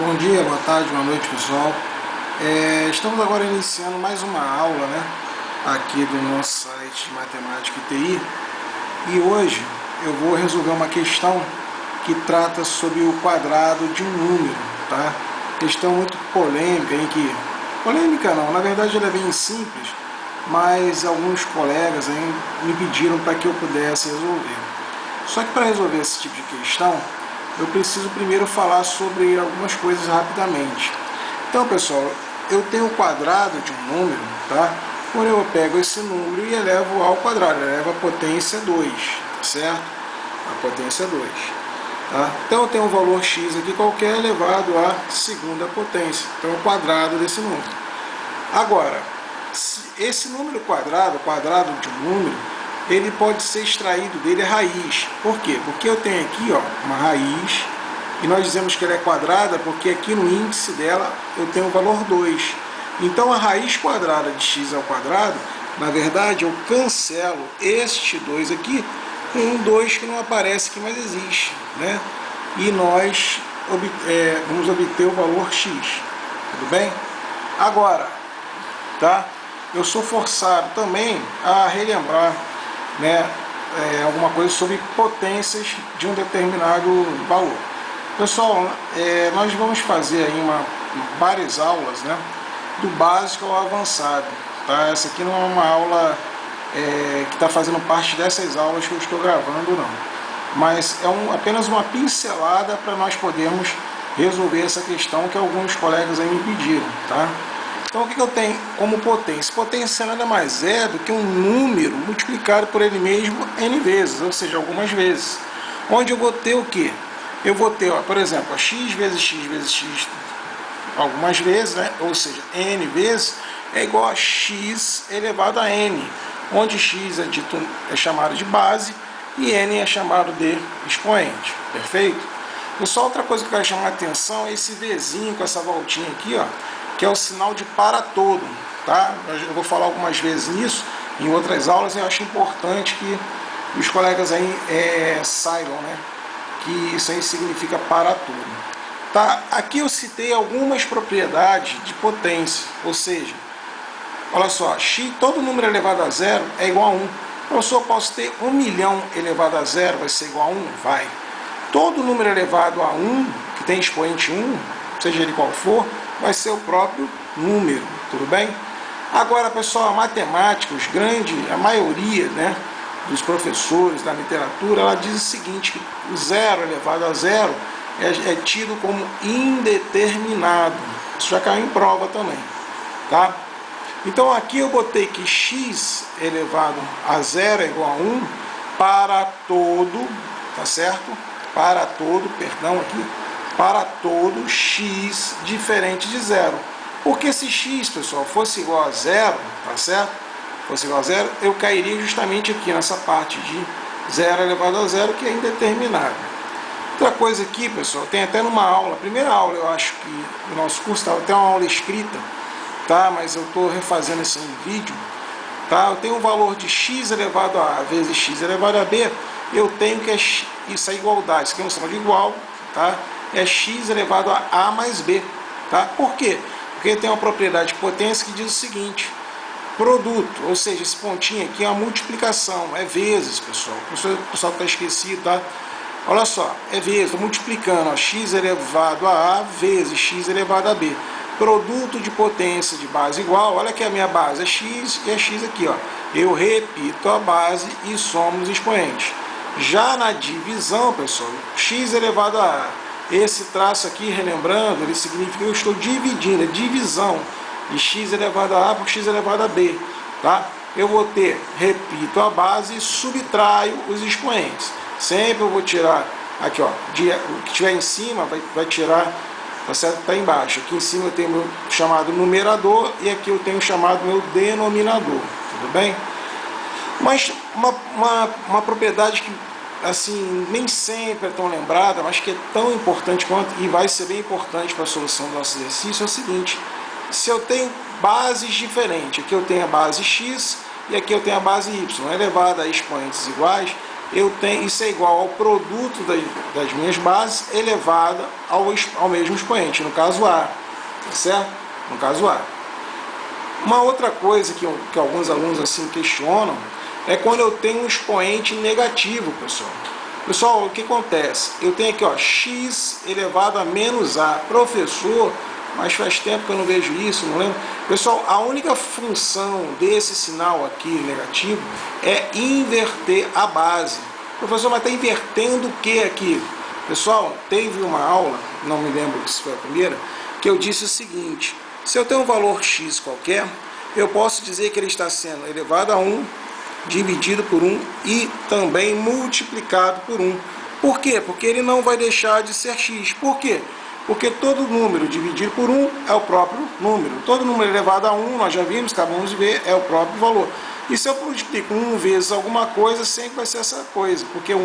Bom dia, boa tarde, boa noite, pessoal. Estamos agora iniciando mais uma aula, né, aqui do nosso site de Matemática e TI. E hoje eu vou resolver uma questão que trata sobre o quadrado de um número, tá? Questão muito polêmica, polêmica não, na verdade ela é bem simples, mas alguns colegas aí me pediram para que eu pudesse resolver. Só que para resolver esse tipo de questão, eu preciso primeiro falar sobre algumas coisas rapidamente. Então, pessoal, eu tenho o quadrado de um número, tá? Quando eu pego esse número e elevo ao quadrado, elevo a potência 2, tá certo? A potência 2. Tá? Então eu tenho um valor x aqui qualquer elevado à segunda potência. Então é o quadrado desse número. Agora, esse número quadrado, o quadrado de um número, ele pode ser extraído dele a raiz. Por quê? Porque eu tenho aqui, ó, uma raiz, e nós dizemos que ela é quadrada porque aqui no índice dela eu tenho o valor 2. Então a raiz quadrada de x ao quadrado, na verdade eu cancelo este 2 aqui com um 2 que não aparece, que mais existe, né? E nós vamos obter o valor x. Tudo bem? Agora, tá? Eu sou forçado também a relembrar, né, alguma coisa sobre potências de um determinado valor. Pessoal, nós vamos fazer aí várias aulas, né, do básico ao avançado. Tá? Essa aqui não é uma aula que está fazendo parte dessas aulas que eu estou gravando, não. Mas é apenas uma pincelada para nós podermos resolver essa questão que alguns colegas aí me pediram. Tá? Então o que eu tenho como potência? Potência nada mais é do que um número multiplicado por ele mesmo n vezes, ou seja, algumas vezes. Onde eu vou ter o quê? Eu vou ter, ó, por exemplo, x vezes x vezes x algumas vezes, né? Ou seja, n vezes é igual a x elevado a n, onde x é chamado de base e n é chamado de expoente. Perfeito? Só outra coisa que eu quero chamar a atenção é esse Vzinho com essa voltinha aqui, ó, que é o sinal de para todo, tá? Eu vou falar algumas vezes nisso, em outras aulas, eu acho importante que os colegas aí saibam, né, que isso aí significa para tudo. Tá? Aqui eu citei algumas propriedades de potência, ou seja, olha só, x, todo número elevado a zero é igual a 1. Professor, eu posso ter 1 milhão elevado a zero, vai ser igual a 1? Vai. Todo número elevado a 1, que tem expoente 1, seja ele qual for, vai ser o próprio número, tudo bem? Agora, pessoal, a matemática, a maioria, né, dos professores da literatura, ela diz o seguinte, que o zero elevado a zero é tido como indeterminado. Isso já caiu em prova também, tá? Então aqui eu botei que x elevado a zero é igual a 1 para todo, tá certo? Para todo x diferente de zero. Porque se x, pessoal, fosse igual a zero, tá certo? Fosse igual a zero, eu cairia justamente aqui nessa parte de zero elevado a zero, que é indeterminado. Outra coisa aqui, pessoal, tem até numa aula, primeira aula eu acho que do nosso curso, estava até uma aula escrita, tá? Mas eu estou refazendo isso em vídeo, tá? Eu tenho um valor de x elevado a A vezes x elevado a B, eu tenho que isso é igualdade, isso aqui é um sinal de igual, tá? É x elevado a A mais B, tá? Por quê? Porque tem uma propriedade de potência que diz o seguinte, produto, ou seja, esse pontinho aqui é uma multiplicação, é vezes, pessoal. O pessoal está esquecido, tá? Olha só, é vezes, estou multiplicando, ó, x elevado a A vezes x elevado a B. Produto de potência de base igual, olha que a minha base é x e é x aqui, ó. Eu repito a base e somo os expoentes. Já na divisão, pessoal, x elevado a A, esse traço aqui, relembrando, ele significa que eu estou dividindo, é divisão de x elevado a A por x elevado a B, tá? Eu vou ter, repito a base e subtraio os expoentes. Sempre eu vou tirar, aqui ó, o que tiver em cima vai tirar, tá certo? Tá embaixo. Aqui em cima eu tenho o meu chamado numerador e aqui eu tenho o chamado meu denominador, tudo bem? Mas uma propriedade que, assim, nem sempre é tão lembrada, mas que é tão importante quanto, e vai ser bem importante para a solução do nosso exercício, é o seguinte, se eu tenho bases diferentes, aqui eu tenho a base x e aqui eu tenho a base y, elevada a expoentes iguais, isso é igual ao produto das minhas bases elevado ao mesmo expoente, no caso A, tá certo? No caso A. Uma outra coisa que alguns alunos assim questionam é quando eu tenho um expoente negativo, pessoal. Pessoal, o que acontece? Eu tenho aqui, ó, x elevado a menos a. Professor, mas faz tempo que eu não vejo isso, não lembro. Pessoal, a única função desse sinal aqui negativo é inverter a base. Professor, mas está invertendo o que aqui? Pessoal, teve uma aula, não me lembro se foi a primeira, que eu disse o seguinte: se eu tenho um valor x qualquer, eu posso dizer que ele está sendo elevado a 1, dividido por 1 e também multiplicado por 1. Por quê? Porque ele não vai deixar de ser x. Por quê? Porque todo número dividido por 1 é o próprio número. Todo número elevado a 1, nós já vimos, acabamos de ver, é o próprio valor. E se eu multiplico 1 vezes alguma coisa, sempre vai ser essa coisa, porque 1